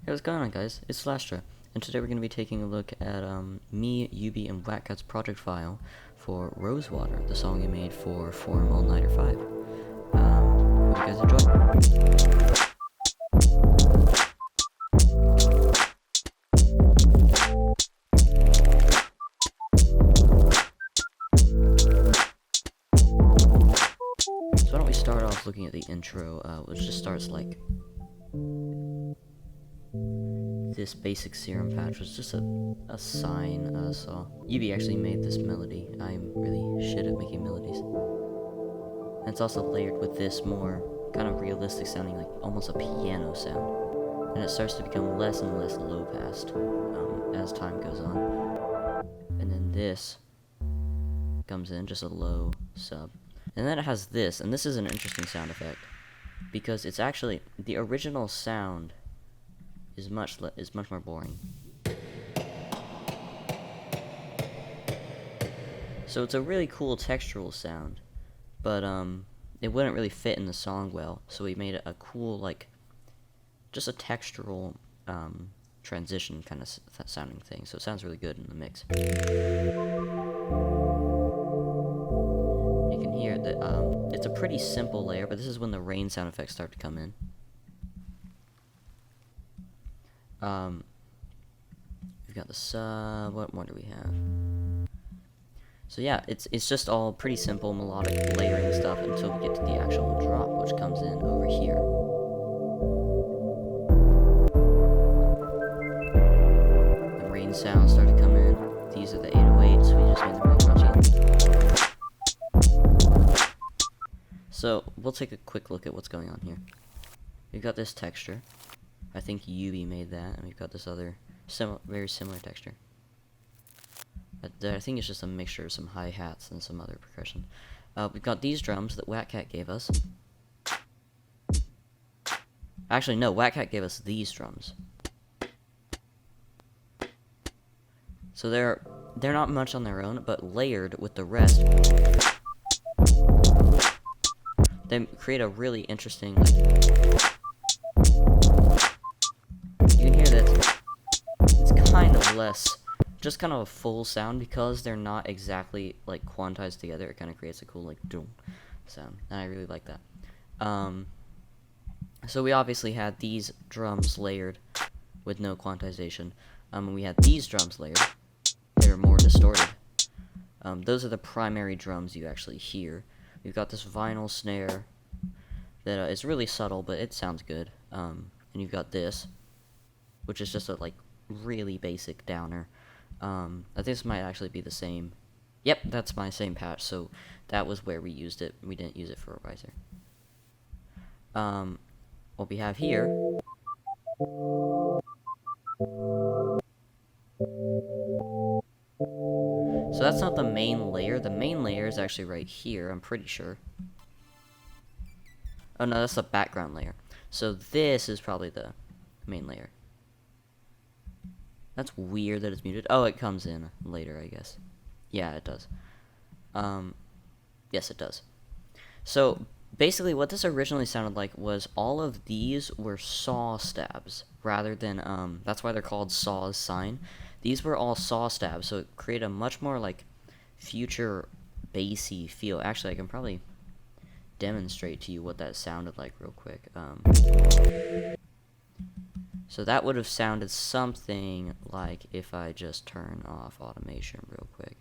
Hey, what's going on, guys? It's LASTRA, and today we're going to be taking a look at me, Yubi, and WackCat's project file for Rosewater, the song we made for Forum All Nighter 5. Hope you guys enjoy. So why don't we start off looking at the intro, which just starts like this basic serum patch was just a sign, so Yubi actually made this melody. I'm really shit at making melodies. And it's also layered with this more kind of realistic sounding, like almost a piano sound. And it starts to become less and less low passed as time goes on. And then this comes in, just a low sub. And then it has this, and this is an interesting sound effect, because it's actually, the original sound is much more boring. So it's a really cool textural sound, but it wouldn't really fit in the song well. So we made it a cool, like, just a textural transition kind of sounding thing. So it sounds really good in the mix. You can hear that it's a pretty simple layer, but this is when the rain sound effects start to come in. We've got the sub. What more do we have? So yeah, it's just all pretty simple melodic layering stuff until we get to the actual drop, which comes in over here. The rain sounds start to come in. These are the 808s. We just made them real crunchy. So we'll take a quick look at what's going on here. We've got this texture. I think Yubi made that, and we've got this other very similar texture. I think it's just a mixture of some hi-hats and some other percussion. We've got these drums that WackCat gave us. Actually, no, WackCat gave us these drums. So they're not much on their own, but layered with the rest, they create a really interesting, like, you can hear that it's kind of less, just kind of a full sound because they're not exactly like quantized together. It kind of creates a cool like doom sound, and I really like that. So we obviously had these drums layered with no quantization. We had these drums layered. They were more distorted. Those are the primary drums you actually hear. We've got this vinyl snare that is really subtle, but it sounds good. And you've got this, which is just a like really basic downer. This might actually be the same. Yep, that's my same patch, so that was where we used it. We didn't use it for a riser. What we have here so that's not the main layer. The main layer is actually right here, I'm pretty sure. Oh no, that's the background layer. So this is probably the main layer. That's weird that it's muted. Oh, it comes in later, I guess. Yeah, it does. Yes, it does. So, basically what this originally sounded like was all of these were saw stabs, rather than, that's why they're called saw's sign. These were all saw stabs, so it created a much more, like, future bassy feel. Actually, I can probably demonstrate to you what that sounded like real quick. So that would have sounded something like if I just turn off automation real quick.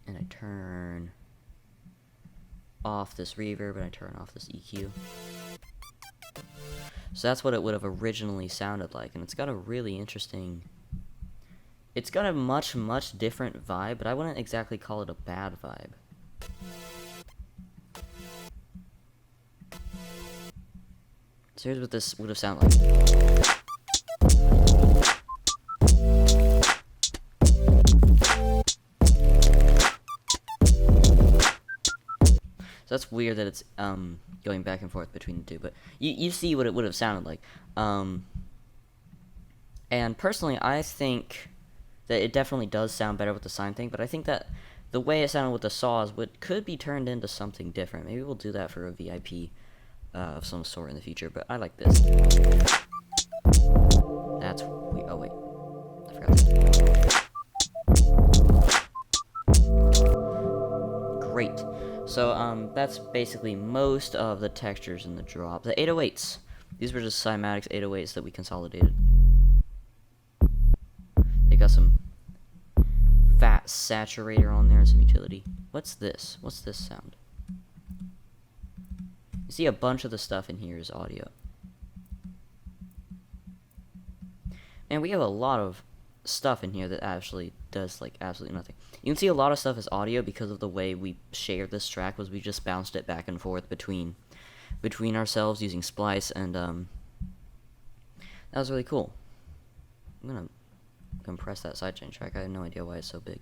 And I turn off this reverb and I turn off this EQ. So that's what it would have originally sounded like, and it's got a really interesting, it's got a much different vibe, but I wouldn't exactly call it a bad vibe. So here's what this would have sounded like. So that's weird that it's going back and forth between the two, but you see what it would have sounded like. And personally, I think that it definitely does sound better with the sine thing, but I think that the way it sounded with the saws could be turned into something different. Maybe we'll do that for a VIP of some sort in the future, but I like this. That's weird. Oh wait, I forgot that. Great. So that's basically most of the textures in the drop. The 808s. These were just cymatics 808s that we consolidated. They got some fat saturator on there and some utility. What's this? What's this sound? You see a bunch of the stuff in here is audio. And we have a lot of stuff in here that actually does like absolutely nothing. You can see a lot of stuff is audio because of the way we shared this track was we just bounced it back and forth between ourselves using splice, and that was really cool. I'm gonna compress that sidechain track. I have no idea why it's so big.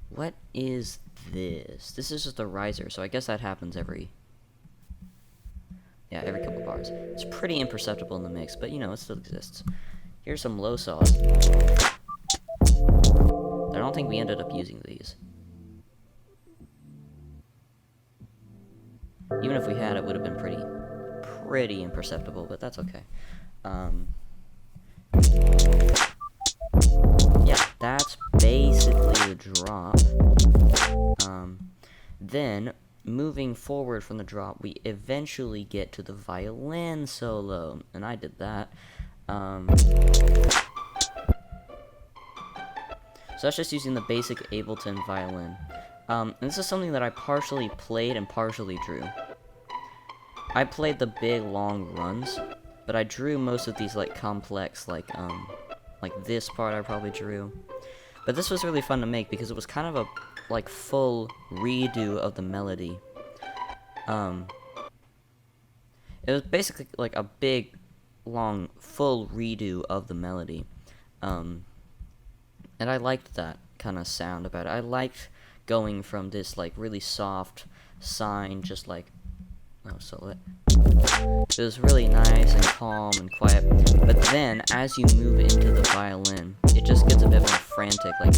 What is this? This is just a riser, so I guess that happens every couple bars. It's pretty imperceptible in the mix, but you know, it still exists. Here's some low saws. I don't think we ended up using these. Even if we had, it would have been pretty imperceptible, but that's okay. Yeah, that's basically the drop. Then, moving forward from the drop, we eventually get to the violin solo, and I did that. So that's just using the basic Ableton violin. And this is something that I partially played and partially drew. I played the big long runs, but I drew most of these like complex, like this part I probably drew. But this was really fun to make because it was kind of a like full redo of the melody. It was basically like a big, long, full redo of the melody. And I liked that kind of sound about it. I liked going from this like really soft sine, just like it was really nice and calm and quiet, but then as you move into the violin, it just gets a bit more frantic, like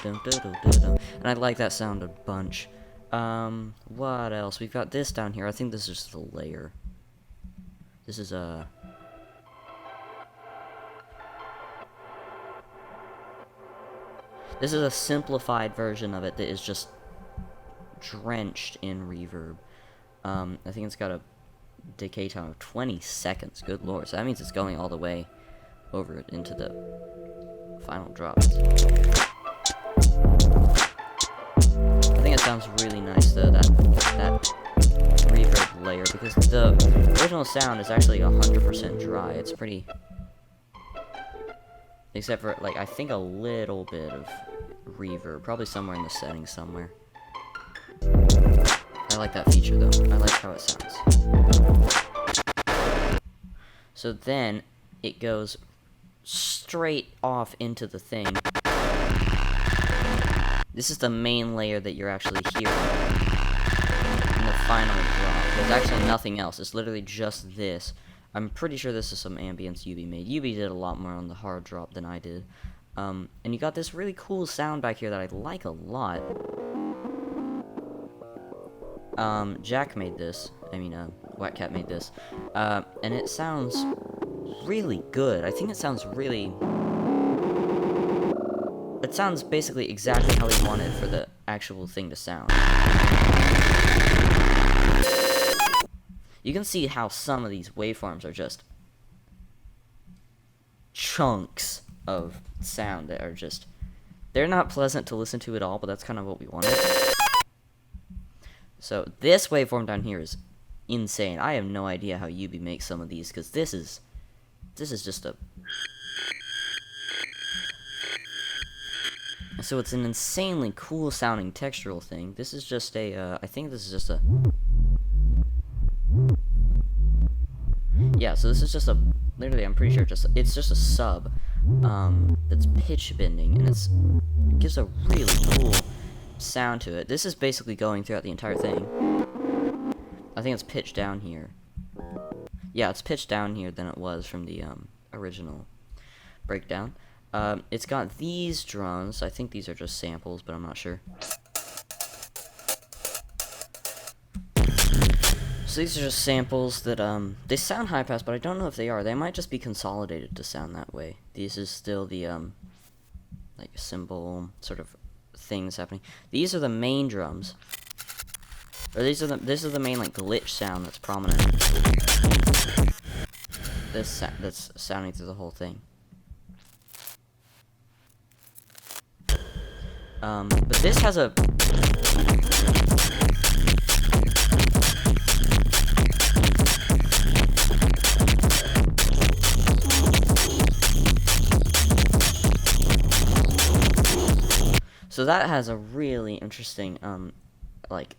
and I like that sound a bunch. What else? We've got this down here. I think this is just a layer. This is a simplified version of it that is just drenched in reverb. I think it's got a decay time of 20 seconds. Good lord. So that means it's going all the way over into the final drop. I think it sounds really nice though, that reverb layer, because the original sound is actually 100% dry. It's pretty, except for like I think a little bit of reverb, probably somewhere in the settings somewhere. I like that feature though. I like how it sounds. So then it goes straight off into the thing. This is the main layer that you're actually hearing in the final drop. There's actually nothing else. It's literally just this. I'm pretty sure this is some ambience Yubi made. Yubi did a lot more on the hard drop than I did. And you got this really cool sound back here that I like a lot. Jack made this. WackCat made this. And it sounds really good. I think it sounds really... It sounds basically exactly how he wanted for the actual thing to sound. You can see how some of these waveforms are just chunks of sound that are just... They're not pleasant to listen to at all, but that's kind of what we wanted. So this waveform down here is insane. I have no idea how Yubi makes some of these, because this is just a... So it's an insanely cool sounding textural thing. This is just a, I think this is just a... Yeah, so this is just a, literally I'm pretty sure it's just a sub, that's pitch bending, and it gives a really cool sound to it. This is basically going throughout the entire thing. I think it's pitched down here. Yeah, it's pitched down here than it was from the original breakdown. It's got these drums. I think these are just samples, but I'm not sure. So these are just samples that, they sound high pass, but I don't know if they are. They might just be consolidated to sound that way. This is still the, like, cymbal sort of things happening. These are the main drums. Or this is the main, like, glitch sound that's prominent. That's sounding through the whole thing. But this has a... So that has a really interesting, like,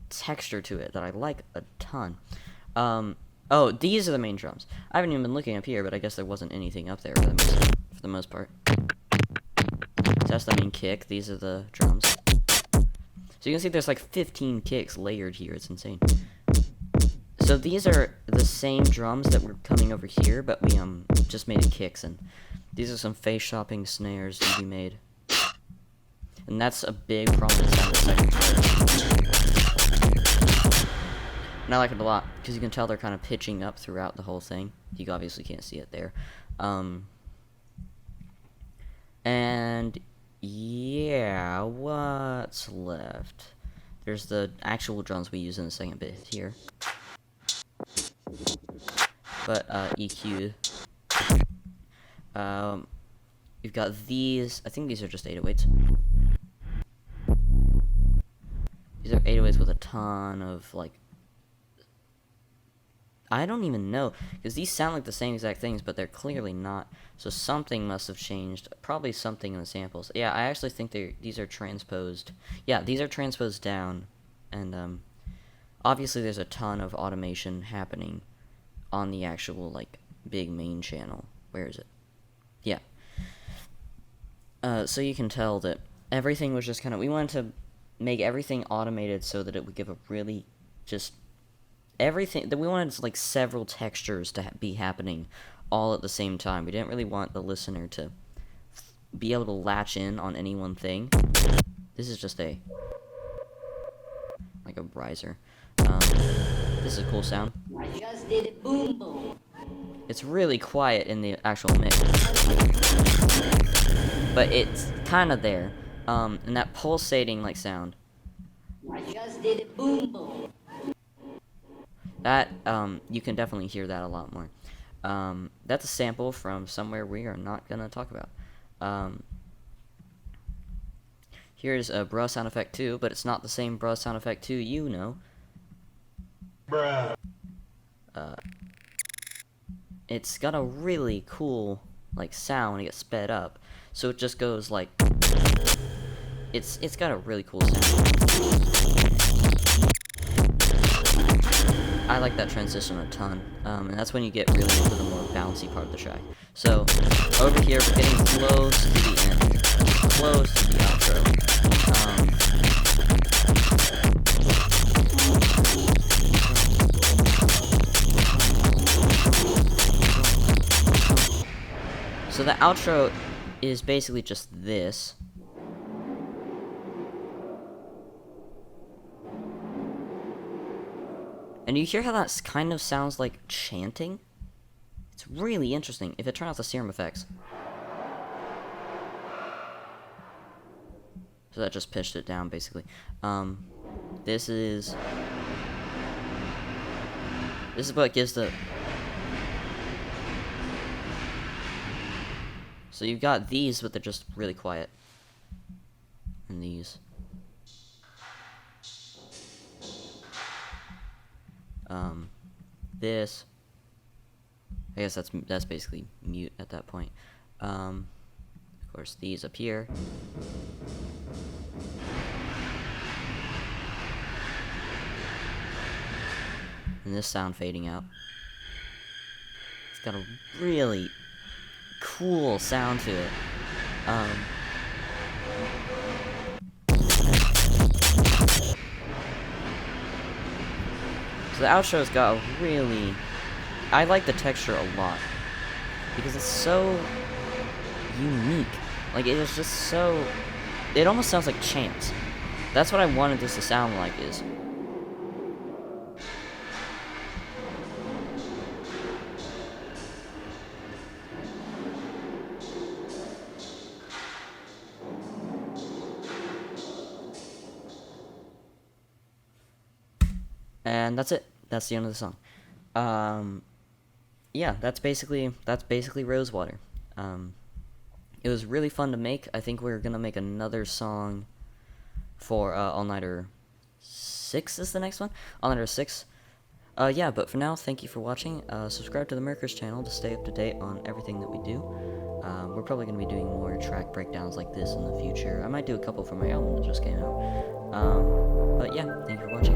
texture to it that I like a ton. Oh, these are the main drums. I haven't even been looking up here, but I guess there wasn't anything up there for the most part. So that's the main kick. These are the drums. So you can see there's like 15 kicks layered here. It's insane. So these are the same drums that were coming over here, but we just made kicks, and these are some face shopping snares that we made. And that's a big prominent sound in the second part. And I like it a lot, because you can tell they're kind of pitching up throughout the whole thing. You obviously can't see it there. And yeah, what's left? There's the actual drums we use in the second bit here. But EQ. You've got these. I think these are just 808s. These are 808s with a ton of, like, I don't even know, because these sound like the same exact things, but they're clearly not. So something must have changed. Probably something in the samples. Yeah, I actually think these are transposed. Yeah, these are transposed down, and obviously there's a ton of automation happening on the actual, like, big main channel. Where is it? Yeah. So you can tell that everything was just kind of, we wanted to make everything automated so that it would give a really just everything that we wanted, like, several textures to be happening all at the same time. We didn't really want the listener to be able to latch in on any one thing. This is just like a riser. This is a cool sound. I just did it, boom boom. It's really quiet in the actual mix, but it's kind of there. And that pulsating, like, sound. I just did it, boom boom. That, you can definitely hear that a lot more. That's a sample from somewhere we are not gonna talk about. Here's a bruh sound effect 2, but it's not the same bruh sound effect 2 you know. Bruh. It's got a really cool, like, sound when it gets sped up. So it just goes, like, it's got a really cool sound. I like that transition a ton, and that's when you get really into the more bouncy part of the track. So, over here, we're getting close to the end, close to the outro. So the outro is basically just this. And you hear how that kind of sounds like chanting? It's really interesting if it turns out the serum effects. So that just pitched it down, basically. This is what gives the... So you've got these, but they're just really quiet. And these. This. I guess that's basically mute at that point. Of course, these up here. And this sound fading out. It's got a really cool sound to it. So the outro's got a really... I like the texture a lot, because it's so unique. Like, it is just so... It almost sounds like chants. That's what I wanted this to sound like, is... And that's it. That's the end of the song. Yeah, that's basically Rosewater. It was really fun to make. I think we're gonna make another song for All Nighter 6 is the next one. All Nighter 6. Yeah, but for now, thank you for watching. Subscribe to the Merkers channel to stay up to date on everything that we do. We're probably going to be doing more track breakdowns like this in the future. I might do a couple for my album that just came out. But yeah, thank you for watching.